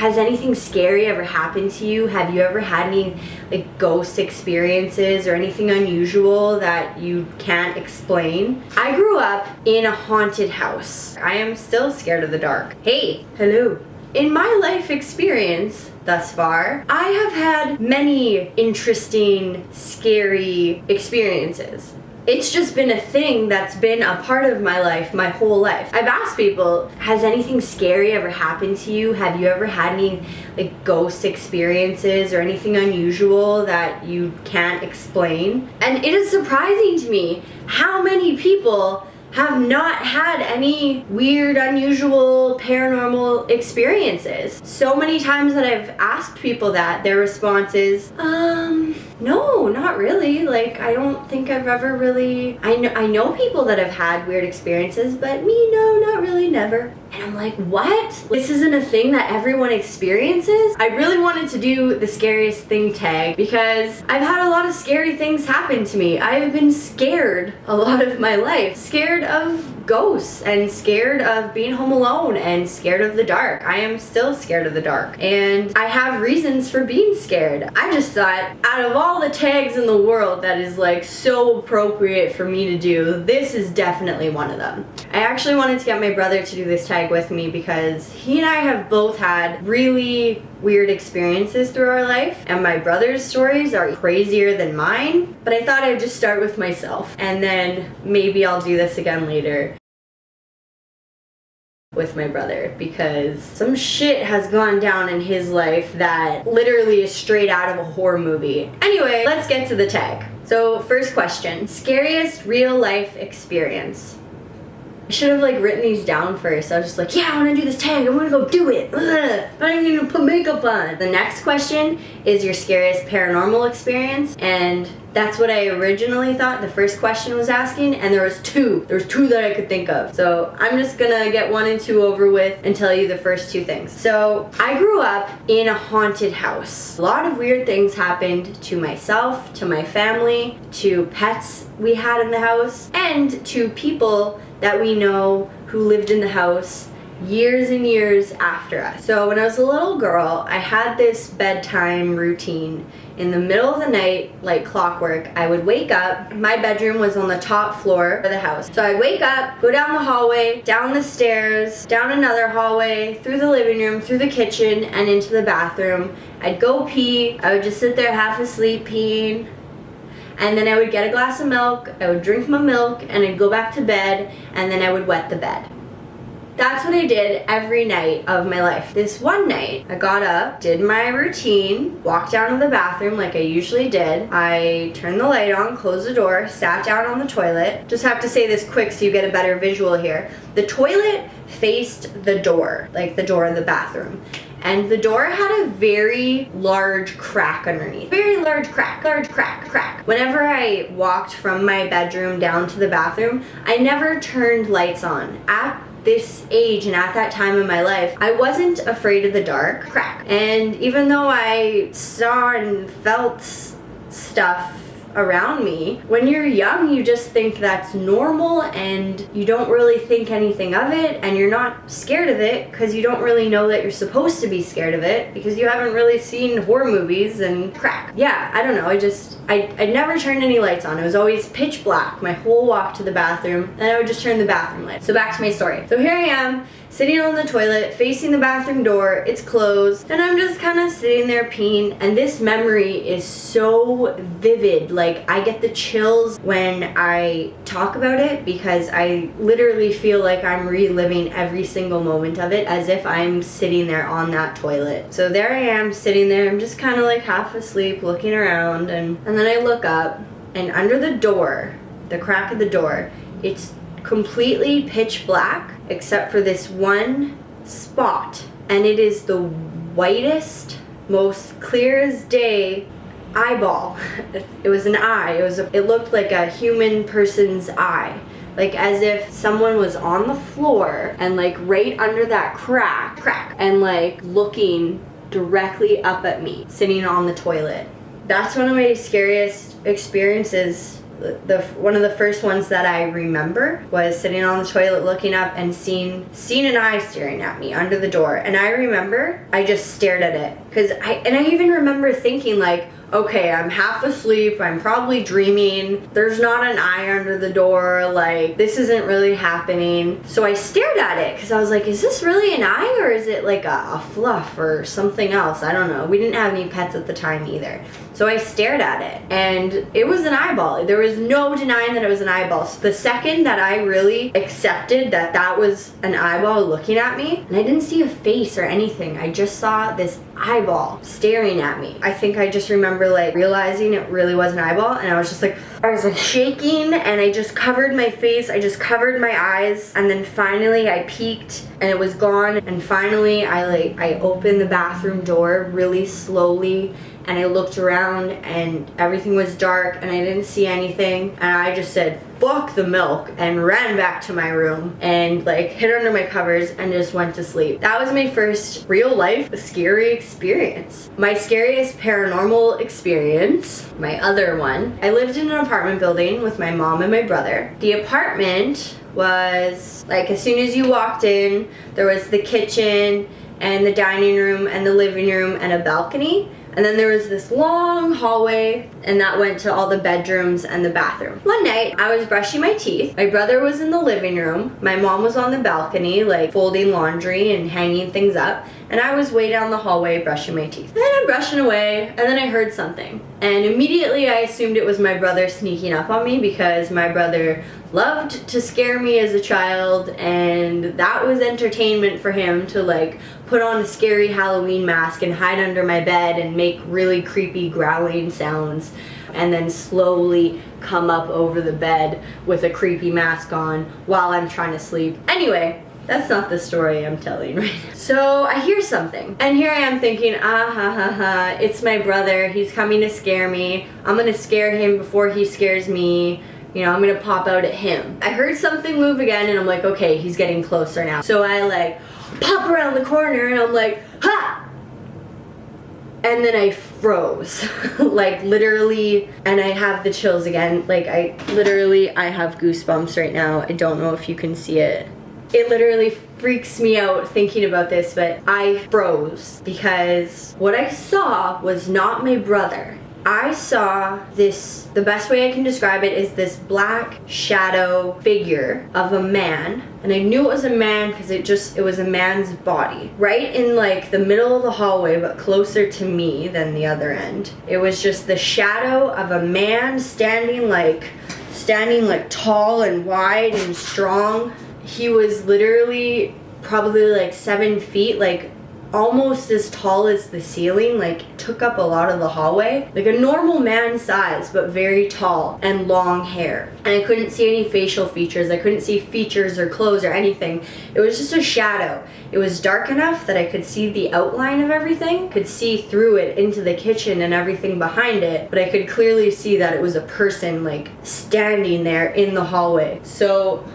Has anything scary ever happened to you? Have you ever had any like ghost experiences or anything unusual that you can't explain? I grew up in a haunted house. I am still scared of the dark. Hey, hello. In my life experience thus far, I have had many interesting, scary experiences. It's just been a thing that's been a part of my life my whole life. I've asked people, has anything scary ever happened to you? Have you ever had any like ghost experiences or anything unusual that you can't explain? And it is surprising to me how many people have not had any weird, unusual, paranormal experiences. So many times that I've asked people that, their response is, no, not really. Like, I don't think I've ever really, I know people that have had weird experiences, but me, no, not really, never. And I'm like, what? This isn't a thing that everyone experiences? I really wanted to do the scariest thing tag because I've had a lot of scary things happen to me. I've been scared a lot of my life. Scared of ghosts and scared of being home alone and scared of the dark. I am still scared of the dark and I have reasons for being scared. I just thought out of all the tags in the world that is like so appropriate for me to do, this is definitely one of them. I actually wanted to get my brother to do this tag with me because he and I have both had really weird experiences through our life, and my brother's stories are crazier than mine, but I thought I'd just start with myself and then maybe I'll do this again later with my brother because some shit has gone down in his life that literally is straight out of a horror movie. Anyway, let's get to the tag. So first question, scariest real life experience. I should have like written these down first. I was just like, yeah, I want to do this tag. I'm gonna go do it. Ugh, I'm not even gonna put makeup on. The next question is your scariest paranormal experience, and that's what I originally thought the first question was asking, and there was two. There was two that I could think of. So I'm just gonna get 1 and 2 over with and tell you the first two things. So I grew up in a haunted house. A lot of weird things happened to myself, to my family, to pets we had in the house, and to people that we know who lived in the house years and years after us. So when I was a little girl, I had this bedtime routine. In the middle of the night, like clockwork, I would wake up. My bedroom was on the top floor of the house. So I'd wake up, go down the hallway, down the stairs, down another hallway, through the living room, through the kitchen, and into the bathroom. I'd go pee. I would just sit there half asleep peeing. And then I would get a glass of milk, I would drink my milk, and I'd go back to bed, and then I would wet the bed. That's what I did every night of my life. This one night, I got up, did my routine, walked down to the bathroom like I usually did. I turned the light on, closed the door, sat down on the toilet. Just have to say this quick so you get a better visual here. The toilet faced the door, like the door of the bathroom. And the door had a very large crack underneath. Very large crack. Whenever I walked from my bedroom down to the bathroom, I never turned lights on. At this age and at that time in my life, I wasn't afraid of the dark. And even though I saw and felt stuff around me, when you're young you just think that's normal and you don't really think anything of it, and you're not scared of it because you don't really know that you're supposed to be scared of it because you haven't really seen horror movies and crack. Yeah, I don't know, I never turned any lights on. It was always pitch black my whole walk to the bathroom, and I would just turn the bathroom light. So back to my story. So here I am sitting on the toilet facing the bathroom door, it's closed, and I'm just kind of sitting there peeing, and this memory is so vivid. Like, I get the chills when I talk about it because I literally feel like I'm reliving every single moment of it as if I'm sitting there on that toilet. So there I am sitting there, I'm just kind of like half asleep looking around, and then I look up, and under the door, the crack of the door, it's completely pitch black except for this one spot, and it is the whitest, most clear as day eyeball. It was an eye. It looked like a human person's eye, like as if someone was on the floor and like right under that crack and like looking directly up at me sitting on the toilet. That's one of my scariest experiences one of the first ones that I remember was sitting on the toilet looking up and seeing an eye staring at me under the door. And I remember I just stared at it. And I even remember thinking like, okay, I'm half asleep, I'm probably dreaming, there's not an eye under the door, like, this isn't really happening. So I stared at it, because I was like, is this really an eye, or is it like a fluff or something else? I don't know. We didn't have any pets at the time either. So I stared at it, and it was an eyeball. There was no denying that it was an eyeball. So the second that I really accepted that that was an eyeball looking at me, and I didn't see a face or anything, I just saw this eyeball staring at me. I think I just remember like realizing it really was an eyeball, and I was like shaking, and I just covered my face, I just covered my eyes, and then finally I peeked and it was gone. And finally I opened the bathroom door really slowly, and I looked around and everything was dark and I didn't see anything, and I just said fuck the milk and ran back to my room and like hid under my covers and just went to sleep. That was my first real life scary experience. My scariest paranormal experience, my other one, I lived in an apartment building with my mom and my brother. The apartment was like, as soon as you walked in, there was the kitchen and the dining room and the living room and a balcony. And then there was this long hallway, and that went to all the bedrooms and the bathroom. One night, I was brushing my teeth. My brother was in the living room. My mom was on the balcony, like folding laundry and hanging things up. And I was way down the hallway brushing my teeth. And then I'm brushing away, and then I heard something. And immediately I assumed it was my brother sneaking up on me, because my brother loved to scare me as a child, and that was entertainment for him, to like put on a scary Halloween mask and hide under my bed and make really creepy growling sounds, and then slowly come up over the bed with a creepy mask on while I'm trying to sleep. Anyway, that's not the story I'm telling right now. So I hear something, and here I am thinking, it's my brother, he's coming to scare me. I'm gonna scare him before he scares me. You know, I'm gonna pop out at him. I heard something move again, and I'm like, okay, he's getting closer now. So I like pop around the corner, and I'm like, ha! And then I froze, like literally, and I have the chills again. Like I have goosebumps right now. I don't know if you can see it. It literally freaks me out thinking about this, but I froze because what I saw was not my brother. I saw this, the best way I can describe it is this black shadow figure of a man. And I knew it was a man because it was a man's body. Right in like the middle of the hallway, but closer to me than the other end. It was just the shadow of a man standing like tall and wide and strong. He was literally probably like 7 feet, like almost as tall as the ceiling, like took up a lot of the hallway. Like a normal man size, but very tall and long hair. And I couldn't see any facial features. I couldn't see features or clothes or anything. It was just a shadow. It was dark enough that I could see the outline of everything, could see through it into the kitchen and everything behind it, but I could clearly see that it was a person like standing there in the hallway. So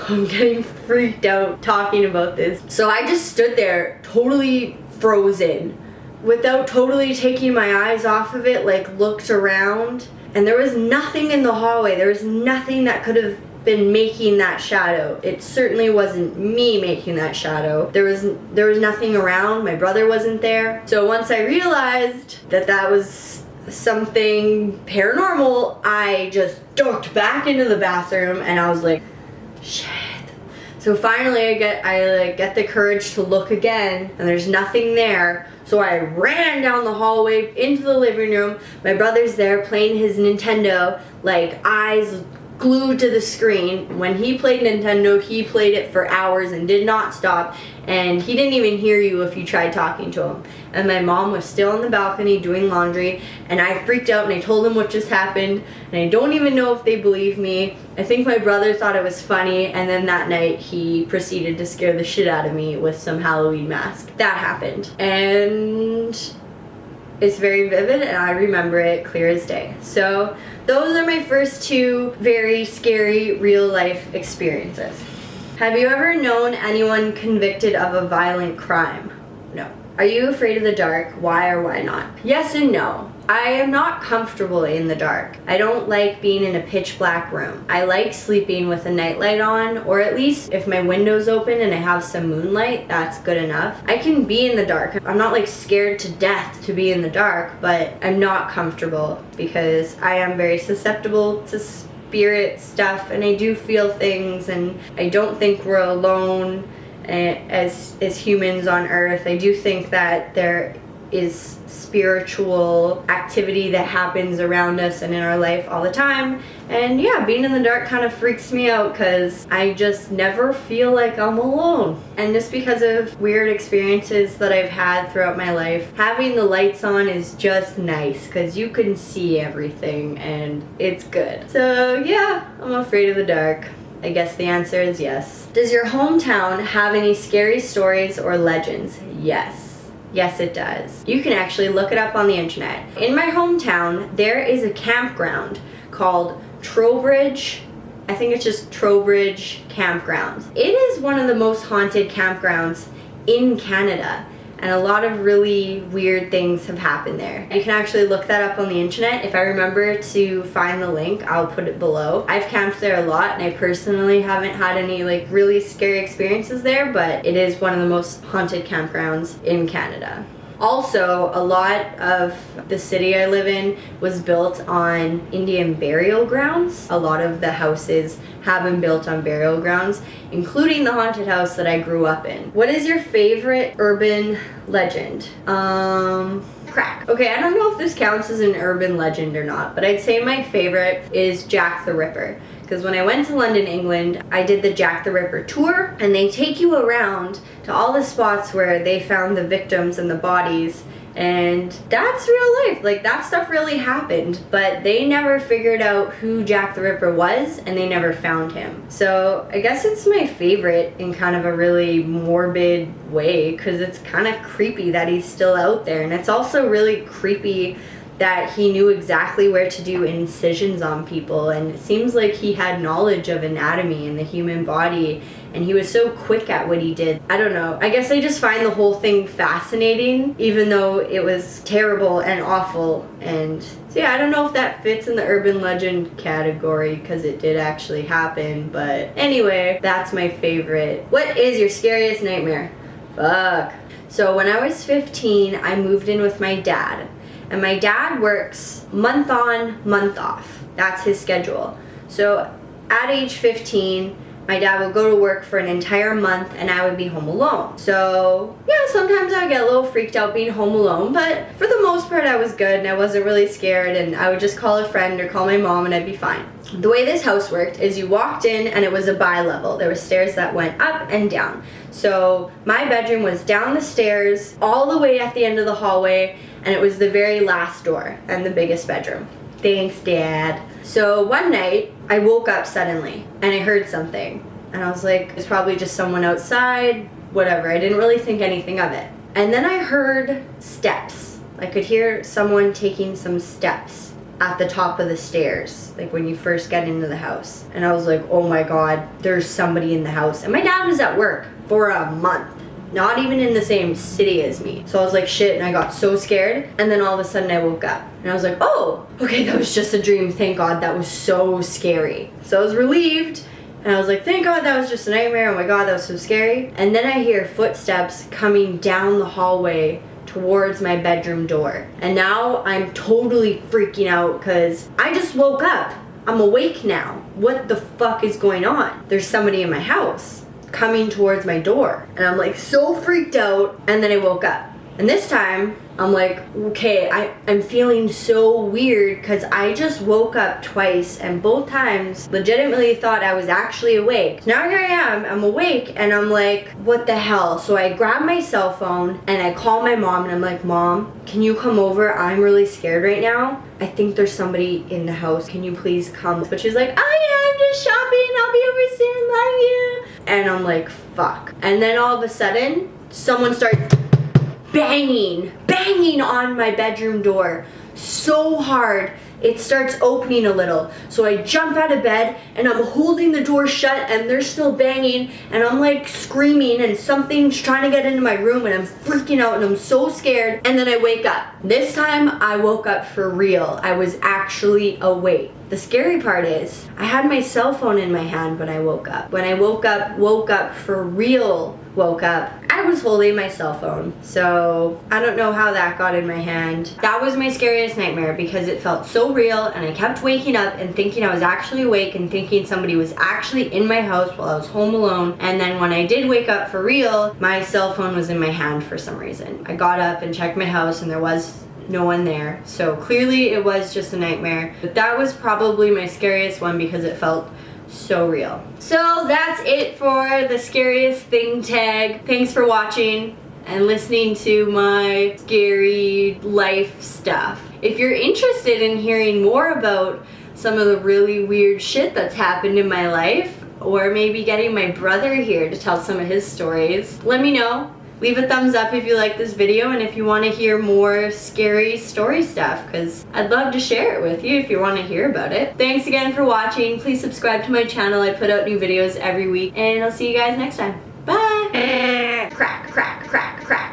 I'm getting freaked out talking about this. So I just stood there totally frozen without totally taking my eyes off of it, like looked around, and there was nothing in the hallway. There was nothing that could have been making that shadow. It certainly wasn't me making that shadow. There was nothing around. My brother wasn't there. So once I realized that that was something paranormal, I just ducked back into the bathroom, and I was like, shit. So finally I get the courage to look again, and there's nothing there. So I ran down the hallway into the living room. My brother's there playing his Nintendo, like eyes glued to the screen. When he played Nintendo, he played it for hours and did not stop, and he didn't even hear you if you tried talking to him. And my mom was still on the balcony doing laundry, and I freaked out and I told them what just happened, and I don't even know if they believe me. I think my brother thought it was funny, and then that night he proceeded to scare the shit out of me with some Halloween mask. That happened, and it's very vivid, and I remember it clear as day. So those are my first two very scary real life experiences. Have you ever known anyone convicted of a violent crime? No. Are you afraid of the dark? Why or why not? Yes and no. I am not comfortable in the dark. I don't like being in a pitch black room. I like sleeping with a nightlight on, or at least if my window's open and I have some moonlight, that's good enough. I can be in the dark. I'm not like scared to death to be in the dark, but I'm not comfortable because I am very susceptible to spirit stuff, and I do feel things, and I don't think we're alone as humans on earth. I do think that there is spiritual activity that happens around us and in our life all the time. And yeah, being in the dark kind of freaks me out because I just never feel like I'm alone. And just because of weird experiences that I've had throughout my life, having the lights on is just nice because you can see everything and it's good. So yeah, I'm afraid of the dark. I guess the answer is yes. Does your hometown have any scary stories or legends? Yes. Yes, it does. You can actually look it up on the internet. In my hometown, there is a campground called Trowbridge. I think it's just Trowbridge Campground. It is one of the most haunted campgrounds in Canada, and a lot of really weird things have happened there. You can actually look that up on the internet. If I remember to find the link, I'll put it below. I've camped there a lot, and I personally haven't had any like really scary experiences there, but it is one of the most haunted campgrounds in Canada. Also, a lot of the city I live in was built on Indian burial grounds. A lot of the houses have been built on burial grounds, including the haunted house that I grew up in. What is your favorite urban legend? Crack. Okay, I don't know if this counts as an urban legend or not, but I'd say my favorite is Jack the Ripper. Because when I went to London, England, I did the Jack the Ripper tour, and they take you around to all the spots where they found the victims and the bodies, and that's real life. Like, that stuff really happened, but they never figured out who Jack the Ripper was, and they never found him. So I guess it's my favorite in kind of a really morbid way, because it's kind of creepy that he's still out there, and it's also really creepy that he knew exactly where to do incisions on people, and it seems like he had knowledge of anatomy in the human body, and he was so quick at what he did. I don't know. I guess I just find the whole thing fascinating, even though it was terrible and awful. And so yeah, I don't know if that fits in the urban legend category because it did actually happen, but anyway, that's my favorite. What is your scariest nightmare? Fuck. So when I was 15, I moved in with my dad. And my dad works month on, month off. That's his schedule. So at age 15, my dad would go to work for an entire month and I would be home alone. So yeah, sometimes I would get a little freaked out being home alone, but for the most part I was good and I wasn't really scared, and I would just call a friend or call my mom and I'd be fine. The way this house worked is you walked in and it was a bi-level. There were stairs that went up and down. So my bedroom was down the stairs all the way at the end of the hallway, and it was the very last door and the biggest bedroom. Thanks, Dad. So one night, I woke up suddenly and I heard something. And I was like, it's probably just someone outside, whatever. I didn't really think anything of it. And then I heard steps. I could hear someone taking some steps at the top of the stairs, like when you first get into the house. And I was like, oh my God, there's somebody in the house. And my dad was at work for a month, not even in the same city as me. So I was like, shit, and I got so scared. And then all of a sudden I woke up and I was like, oh, okay, that was just a dream. Thank God, that was so scary. So I was relieved. And I was like, thank God that was just a nightmare. Oh my God, that was so scary. And then I hear footsteps coming down the hallway towards my bedroom door. And now I'm totally freaking out because I just woke up. I'm awake now. What the fuck is going on? There's somebody in my house coming towards my door. And I'm like so freaked out, and then I woke up. And this time, I'm like, okay, I'm feeling so weird because I just woke up twice, and both times legitimately thought I was actually awake. Now here I am, I'm awake, and I'm like, what the hell? So I grab my cell phone and I call my mom and I'm like, Mom, can you come over? I'm really scared right now. I think there's somebody in the house. Can you please come? But she's like, oh yeah, I'm just shopping. I'll be over soon. Love you. And I'm like, fuck. And then all of a sudden, someone starts banging on my bedroom door so hard it starts opening a little. So I jump out of bed and I'm holding the door shut and they're still banging and I'm like screaming and something's trying to get into my room and I'm freaking out and I'm so scared, and then I wake up. This time I woke up for real. I was actually awake. The scary part is I had my cell phone in my hand when I woke up. When I woke up for real, I was holding my cell phone. So I don't know how that got in my hand. That was my scariest nightmare because it felt so real and I kept waking up and thinking I was actually awake and thinking somebody was actually in my house while I was home alone. And then when I did wake up for real, my cell phone was in my hand for some reason. I got up and checked my house and there was no one there. So clearly it was just a nightmare. But that was probably my scariest one because it felt so real. So that's it for the scariest thing tag. Thanks for watching and listening to my scary life stuff. If you're interested in hearing more about some of the really weird shit that's happened in my life, or maybe getting my brother here to tell some of his stories, let me know. Leave a thumbs up if you like this video and if you want to hear more scary story stuff, because I'd love to share it with you if you want to hear about it. Thanks again for watching. Please subscribe to my channel. I put out new videos every week, and I'll see you guys next time. Bye! Crack, crack, crack, crack.